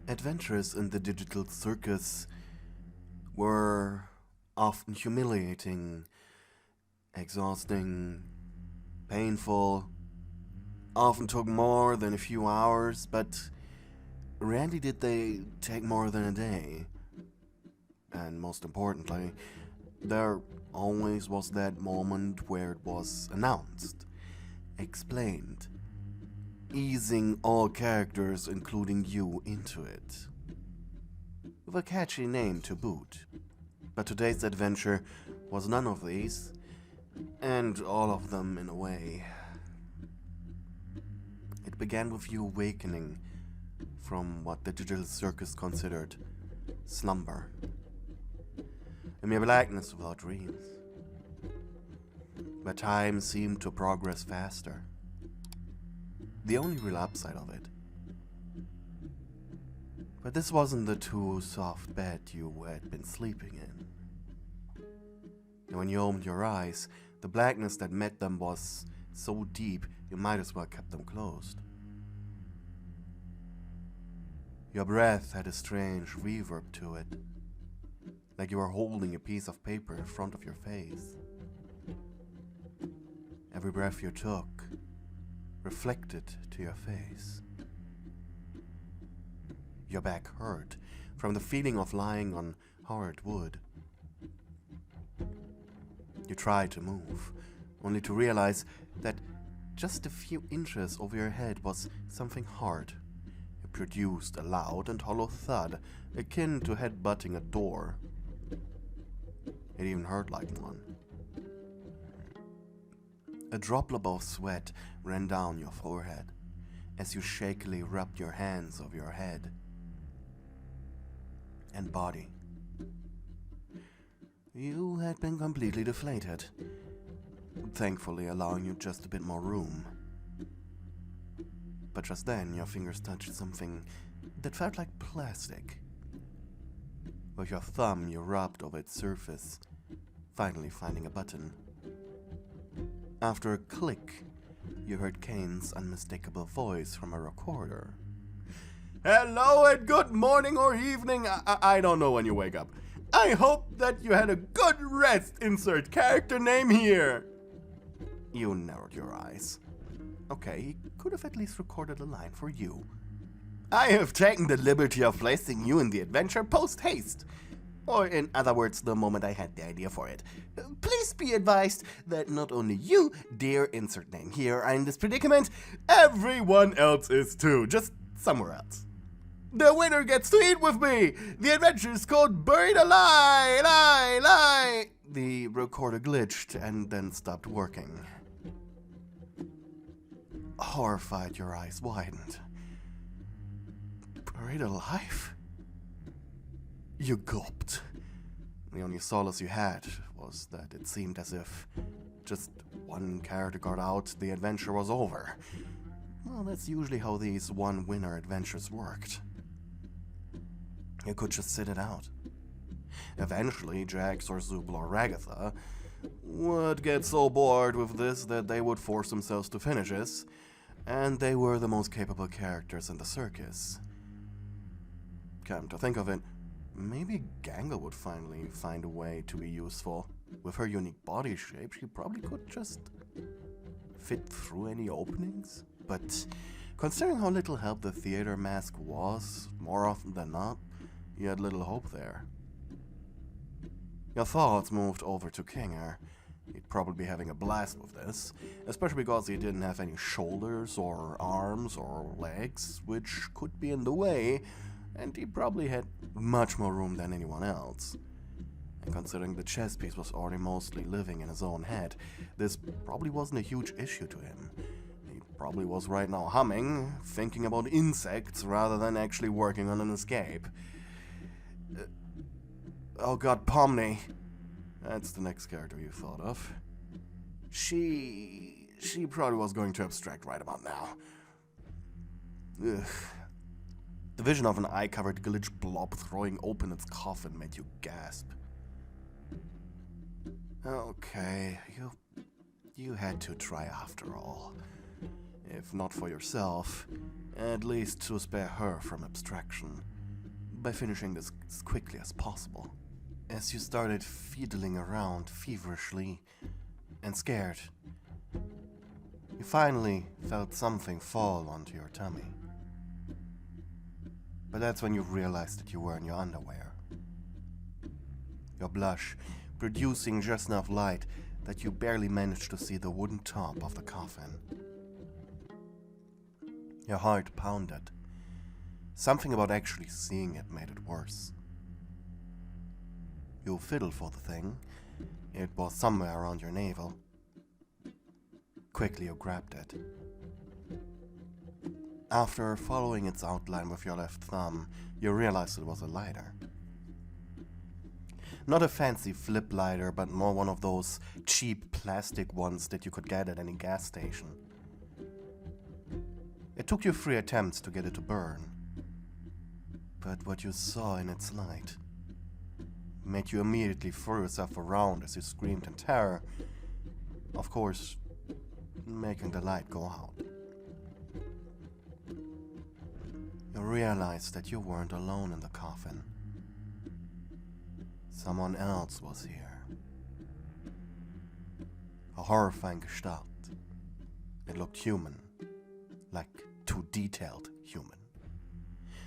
Adventures in the digital circus were often humiliating, exhausting, painful, often took more than a few hours, but rarely did they take more than a day. And most importantly, there always was that moment where it was announced, explained, easing all characters, including you, into it. With a catchy name to boot. But today's adventure was none of these, and all of them in a way. It began with you awakening from what the digital circus considered slumber. A mere blackness without dreams. But time seemed to progress faster. The only real upside of it. But this wasn't the too soft bed you had been sleeping in. And when you opened your eyes, the blackness that met them was so deep you might as well kept them closed. Your breath had a strange reverb to it, like you were holding a piece of paper in front of your face. Every breath you took reflected to your face. Your back hurt from the feeling of lying on hard wood. You tried to move, only to realize that just a few inches over your head was something hard. It produced a loud and hollow thud, akin to head-butting a door. It even hurt like one. A droplet of sweat ran down your forehead as you shakily rubbed your hands over your head and body. You had been completely deflated, thankfully allowing you just a bit more room. But just then your fingers touched something that felt like plastic. With your thumb you rubbed over its surface, finally finding a button. After a click, you heard Caine's unmistakable voice from a recorder. Hello and good morning or evening, I don't know when you wake up. I hope that you had a good rest, insert character name here. You narrowed your eyes. Okay, he could have at least recorded a line for you. I have taken the liberty of placing you in the adventure post-haste. Or in other words, the moment I had the idea for it. Please be advised that not only you, dear insert name here, are in this predicament, everyone else is too, just somewhere else. The winner gets to eat with me! The adventure is called Buried Alive! The recorder glitched and then stopped working. Horrified, your eyes widened. Buried alive? You gulped. The only solace you had was that it seemed as if just one character got out, the adventure was over. Well, that's usually how these one-winner adventures worked. You could just sit it out. Eventually, Jax or Zubul or Ragatha would get so bored with this that they would force themselves to finishes, and they were the most capable characters in the circus. Come to think of it, maybe Ganga would finally find a way to be useful. With her unique body shape, she probably could just fit through any openings. But considering how little help the theater mask was, more often than not, you had little hope there. Your thoughts moved over to Kinger. He'd probably be having a blast with this, especially because he didn't have any shoulders or arms or legs, which could be in the way, and he probably had much more room than anyone else. And considering the chess piece was already mostly living in his own head, this probably wasn't a huge issue to him. He probably was right now humming, thinking about insects rather than actually working on an escape. Oh god, Pomni. That's the next character you thought of. She probably was going to abstract right about now. Ugh. The vision of an eye-covered glitch blob throwing open its coffin made you gasp. Okay, you had to try after all. If not for yourself, at least to spare her from abstraction. by finishing this as quickly as possible. As you started fiddling around feverishly and scared, you finally felt something fall onto your tummy. But that's when you realized that you were in your underwear. Your blush producing just enough light that you barely managed to see the wooden top of the coffin. Your heart pounded. Something about actually seeing it made it worse. You fiddled for the thing. It was somewhere around your navel. Quickly you grabbed it. After following its outline with your left thumb, you realized it was a lighter. Not a fancy flip lighter, but more one of those cheap plastic ones that you could get at any gas station. It took you 3 attempts to get it to burn. But what you saw in its light made you immediately throw yourself around as you screamed in terror, of course, making the light go out. You realized that you weren't alone in the coffin. Someone else was here. A horrifying gestalt. It looked human, like too detailed human.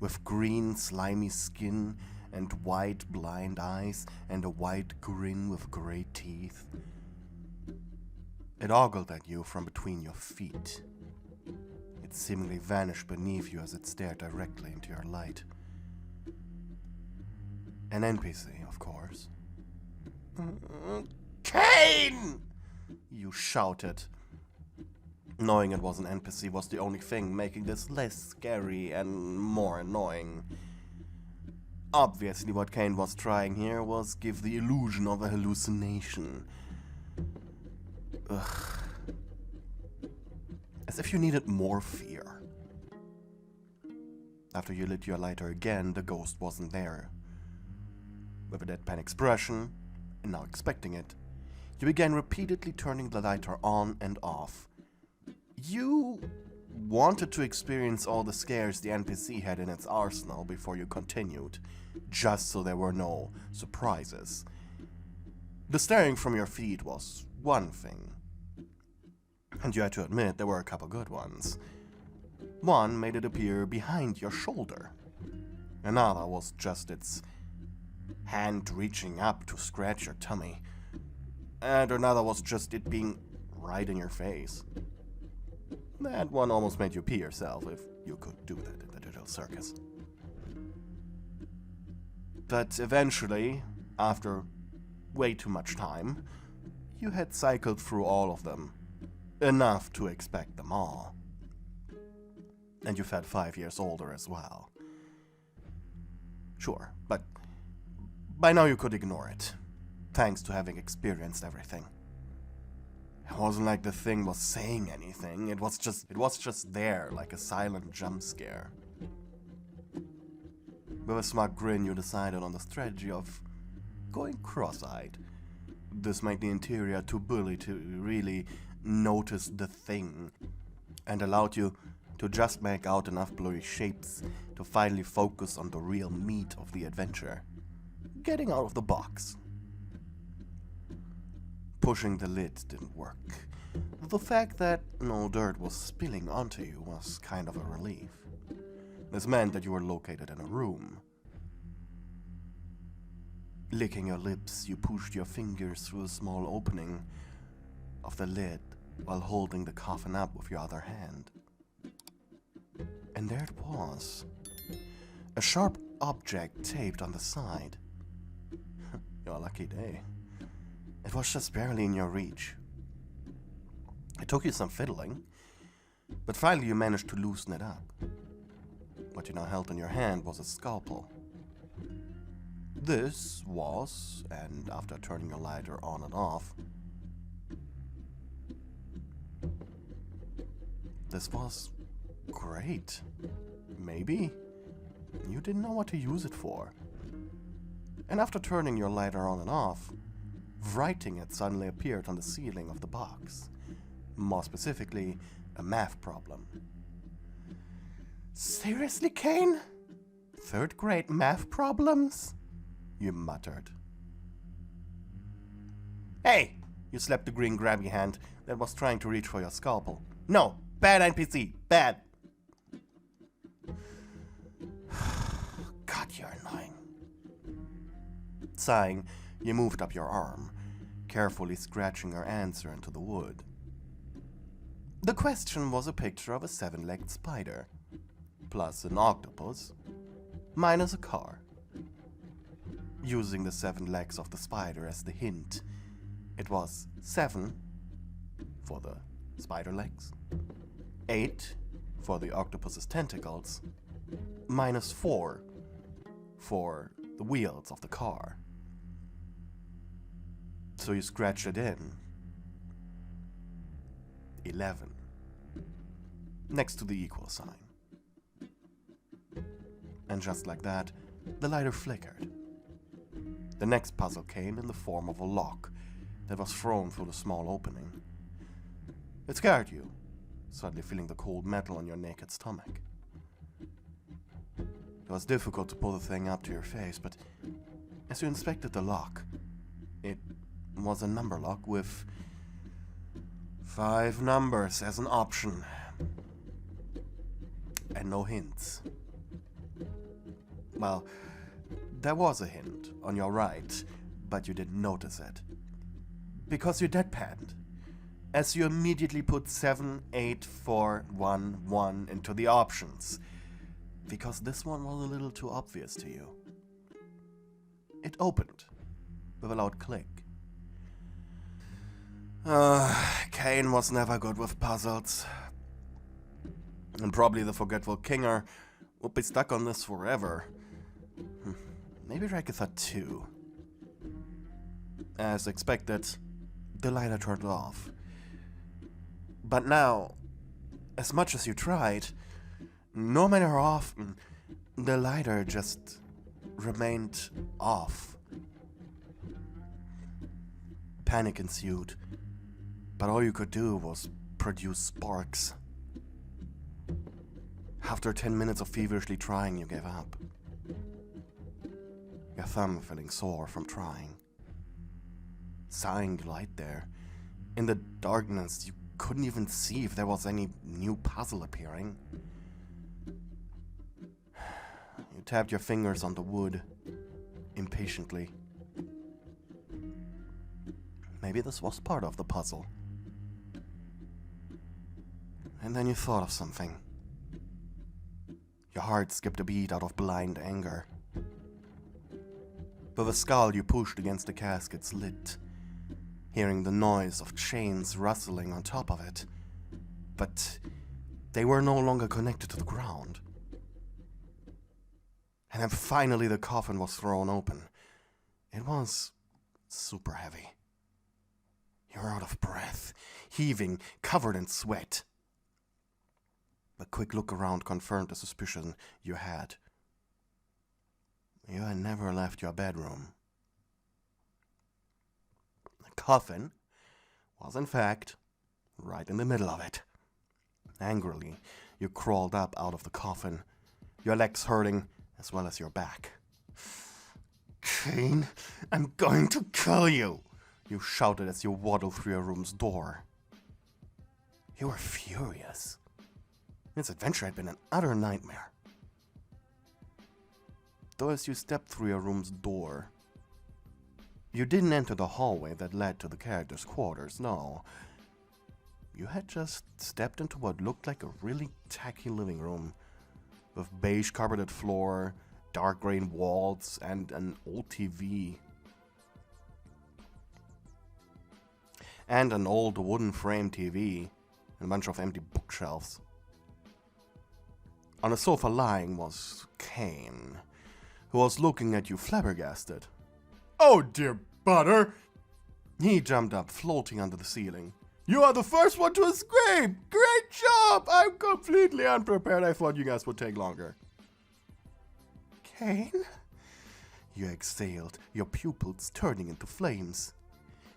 With green, slimy skin and white, blind eyes and a white grin with gray teeth. It ogled at you from between your feet. It seemingly vanished beneath you as it stared directly into your light. An NPC, of course. Caine! You shouted. Knowing it was an NPC was the only thing making this less scary and more annoying. Obviously what Caine was trying here was give the illusion of a hallucination. Ugh. As if you needed more fear. After you lit your lighter again, the ghost wasn't there. With a deadpan expression, and now expecting it, you began repeatedly turning the lighter on and off. You wanted to experience all the scares the NPC had in its arsenal before you continued, just so there were no surprises. The staring from your feet was one thing, and you had to admit there were a couple good ones. One made it appear behind your shoulder. Another was just its hand reaching up to scratch your tummy. And another was just it being right in your face. That one almost made you pee yourself, if you could do that in the digital circus. But eventually, after way too much time, you had cycled through all of them. Enough to expect them all. And you felt 5 years older as well. Sure, but by now you could ignore it, thanks to having experienced everything. It wasn't like the thing was saying anything, it was just there, like a silent jump scare. With a smug grin, you decided on the strategy of going cross-eyed. This made the interior too bully to really notice the thing, and allowed you to just make out enough blurry shapes to finally focus on the real meat of the adventure. Getting out of the box. Pushing the lid didn't work. The fact that no dirt was spilling onto you was kind of a relief. This meant that you were located in a room. Licking your lips, you pushed your fingers through a small opening of the lid while holding the coffin up with your other hand. And there it was. A sharp object taped on the side. Your lucky day. It was just barely in your reach. It took you some fiddling, but finally you managed to loosen it up. What you now held in your hand was a scalpel. This was, and after turning your lighter on and off, this was great. Maybe you didn't know what to use it for. And after turning your lighter on and off, writing had suddenly appeared on the ceiling of the box. More specifically, a math problem. Seriously, Caine? Third-grade math problems? You muttered. Hey! You slapped the green grabby hand that was trying to reach for your scalpel. No! Bad NPC! Bad! God, you're annoying. Sighing, you moved up your arm, carefully scratching your answer into the wood. The question was a picture of a 7-legged spider, plus an octopus, minus a car. Using the 7 legs of the spider as the hint, it was 7 for the spider legs, 8 for the octopus's tentacles, minus 4 for the wheels of the car. So you scratched it in. 11. Next to the equal sign. And just like that, the lighter flickered. The next puzzle came in the form of a lock that was thrown through the small opening. It scared you, suddenly feeling the cold metal on your naked stomach. It was difficult to pull the thing up to your face, but as you inspected the lock, it was a number lock with 5 numbers as an option. And no hints. Well, there was a hint on your right, but you didn't notice it. Because you deadpanned, as you immediately put 7, 8, 4, 1, 1 into the options. Because this one was a little too obvious to you. It opened with a loud click. Caine was never good with puzzles. And probably the forgetful Kinger would be stuck on this forever. Maybe Ragatha too. As expected, the lighter turned off. But now, as much as you tried, no matter how often, the lighter just remained off. Panic ensued, but all you could do was produce sparks. After 10 minutes of feverishly trying, you gave up. Your thumb feeling sore from trying. Sighing light there. In the darkness, you couldn't even see if there was any new puzzle appearing. You tapped your fingers on the wood, impatiently. Maybe this was part of the puzzle. And then you thought of something. Your heart skipped a beat out of blind anger. With a scowl, you pushed against the casket's lid, hearing the noise of chains rustling on top of it. But they were no longer connected to the ground. And then finally the coffin was thrown open. It was super heavy. You were out of breath, heaving, covered in sweat. A quick look around confirmed the suspicion you had. You had never left your bedroom. The coffin was, in fact, right in the middle of it. Angrily, you crawled up out of the coffin, your legs hurting as well as your back. Caine, I'm going to kill you, you shouted as you waddled through your room's door. You were furious. This adventure had been an utter nightmare. Though as you stepped through your room's door, you didn't enter the hallway that led to the characters' quarters, no. You had just stepped into what looked like a really tacky living room, with beige carpeted floor, dark green walls, and an old TV. And an old wooden frame TV, and a bunch of empty bookshelves. On a sofa lying was Caine, who was looking at you flabbergasted. Oh dear butter! He jumped up, floating under the ceiling. You are the first one to escape! Great job! I'm completely unprepared. I thought you guys would take longer. Caine? You exhaled, your pupils turning into flames.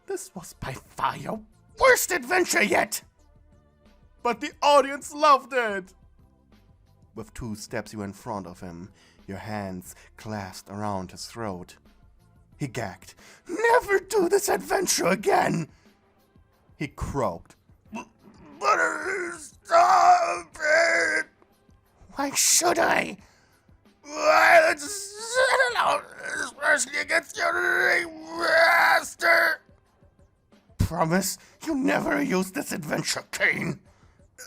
This was by far your worst adventure yet! But the audience loved it! With 2 steps you were in front of him, your hands clasped around his throat. He gagged. "Never do this adventure again!" He croaked. "Butter, stop it! Why should I? Why, let's settle out, especially against your master. Promise you'll never use this adventure, Caine.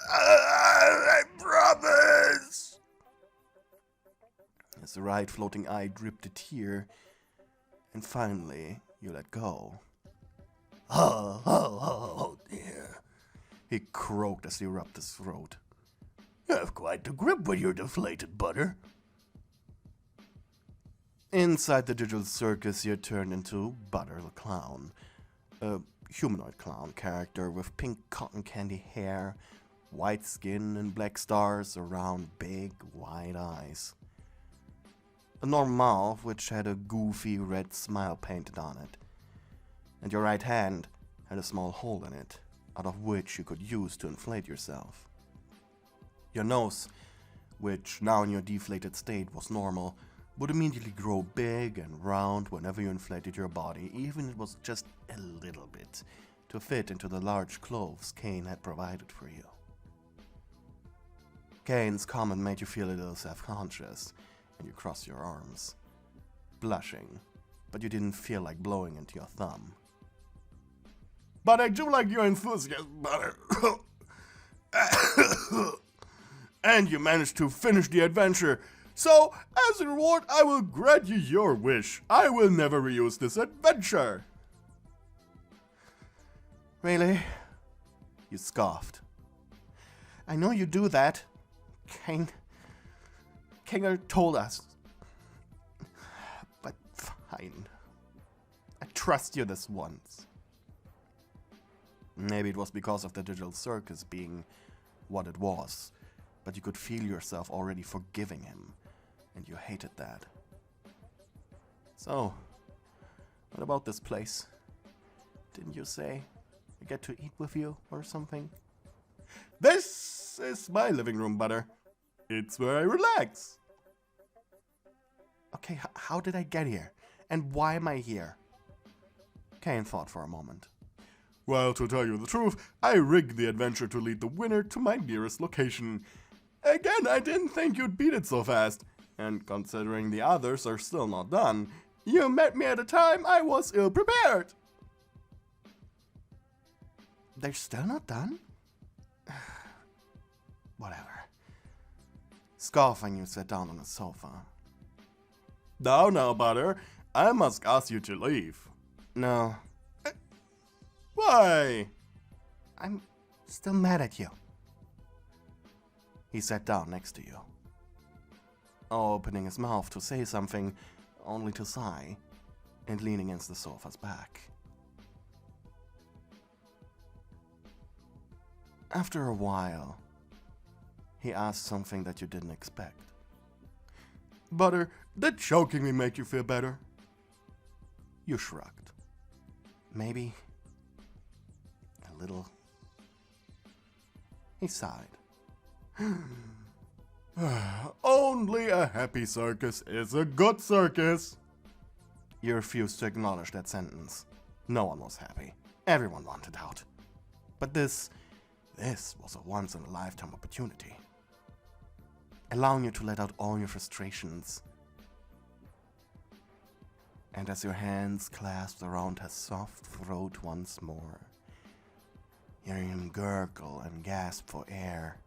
I promise." His right floating eye dripped a tear, and finally you let go. Oh, dear," he croaked as he rubbed his throat. "You have quite the grip when you're deflated, Butter." Inside the digital circus, you turned into Butter the Clown, a humanoid clown character with pink cotton candy hair, white skin, and black stars around big, wide eyes. A normal mouth which had a goofy red smile painted on it, and your right hand had a small hole in it, out of which you could use to inflate yourself. Your nose, which now in your deflated state was normal, would immediately grow big and round whenever you inflated your body, even if it was just a little bit, to fit into the large clothes Caine had provided for you. Caine's comment made you feel a little self-conscious, and you crossed your arms, blushing, but you didn't feel like blowing into your thumb. "But I do like your enthusiasm, Butter." "And you managed to finish the adventure. So, as a reward, I will grant you your wish. I will never reuse this adventure." "Really?" You scoffed. "I know you do that. Caine told us. But fine. I trust you this once." Maybe it was because of the digital circus being what it was, but you could feel yourself already forgiving him, and you hated that. "So, what about this place? Didn't you say I get to eat with you or something?" "This is my living room, Butter. It's where I relax." "Okay, how did I get here? And why am I here?" Caine thought for a moment. "Well, to tell you the truth, I rigged the adventure to lead the winner to my nearest location. Again, I didn't think you'd beat it so fast. And considering the others are still not done, you met me at a time I was ill-prepared." "They're still not done?" Whatever. Scoffing, you sat down on the sofa. Now, Butter, I must ask you to leave." "No." "Why?" "I'm still mad at you." He sat down next to you, opening his mouth to say something, only to sigh, and lean against the sofa's back. After a while, he asked something that you didn't expect. "Butter, did choking me make you feel better?" You shrugged. "Maybe a little." He sighed. "Only a happy circus is a good circus." You refused to acknowledge that sentence. No one was happy. Everyone wanted out. But this was a once-in-a-lifetime opportunity, allowing you to let out all your frustrations. And as your hands clasped around her soft throat once more, hearing him gurgle and gasp for air,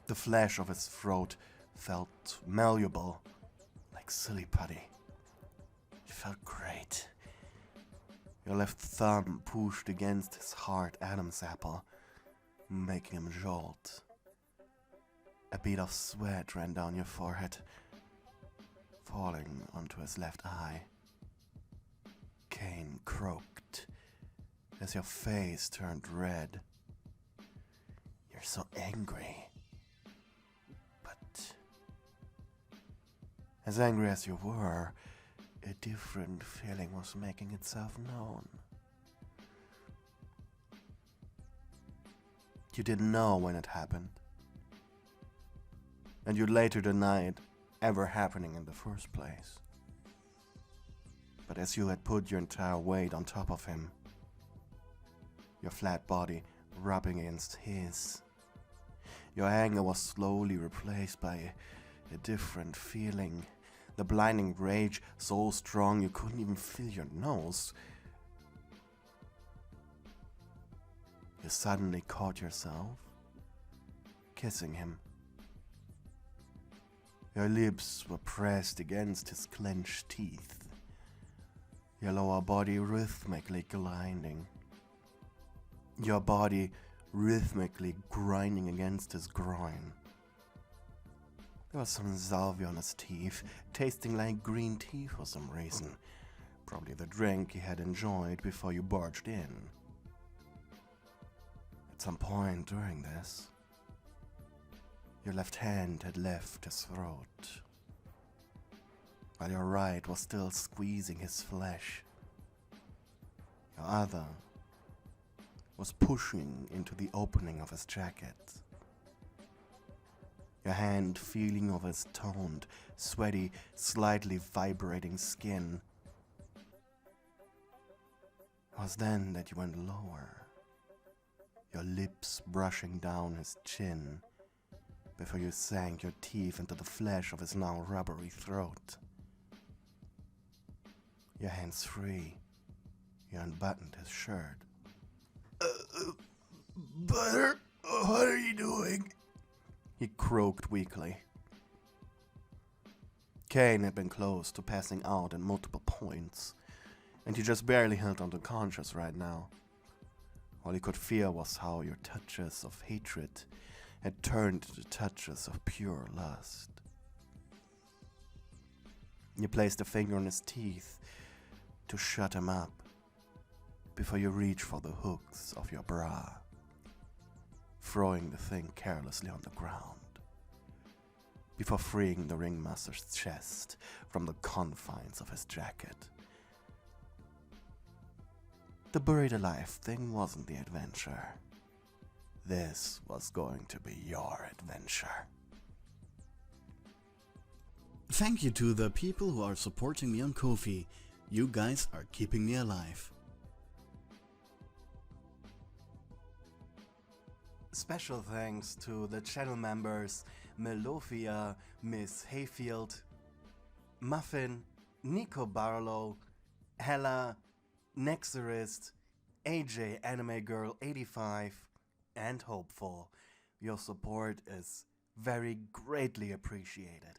the flesh of his throat felt malleable, like silly putty. It felt great. Your left thumb pushed against his hard Adam's apple, making him jolt. A bead of sweat ran down your forehead, falling onto his left eye. Caine croaked as your face turned red. "You're so angry." But as angry as you were, a different feeling was making itself known. You didn't know when it happened. and you'd later deny it ever happening in the first place. But as you had put your entire weight on top of him, your flat body rubbing against his, your anger was slowly replaced by a different feeling. The blinding rage so strong you couldn't even feel your nose. You suddenly caught yourself kissing him. Your lips were pressed against his clenched teeth, your lower body rhythmically grinding. Your body rhythmically grinding against his groin. There was some salvia on his teeth, tasting like green tea for some reason. Probably the drink he had enjoyed before you barged in. At some point during this, your left hand had left his throat, while your right was still squeezing his flesh. Your other was pushing into the opening of his jacket. Your hand feeling of his toned, sweaty, slightly vibrating skin. It was then that you went lower, your lips brushing down his chin, before you sank your teeth into the flesh of his now rubbery throat. Your hands free, you unbuttoned his shirt. Butter, what are you doing? He croaked weakly. Caine had been close to passing out at multiple points, and he just barely held on to conscious right now. All he could fear was how your touches of hatred had turned into touches of pure lust. You placed a finger on his teeth to shut him up before you reached for the hooks of your bra, throwing the thing carelessly on the ground, before freeing the ringmaster's chest from the confines of his jacket. The buried alive thing wasn't the adventure. This was going to be your adventure. Thank you to the people who are supporting me on Ko-fi. You guys are keeping me alive. Special thanks to the channel members Melofia, Miss Hayfield, Muffin, Nico Barlow, Hella, Nexerist, AJ Anime Girl 85, and Hopeful. Your support is very greatly appreciated.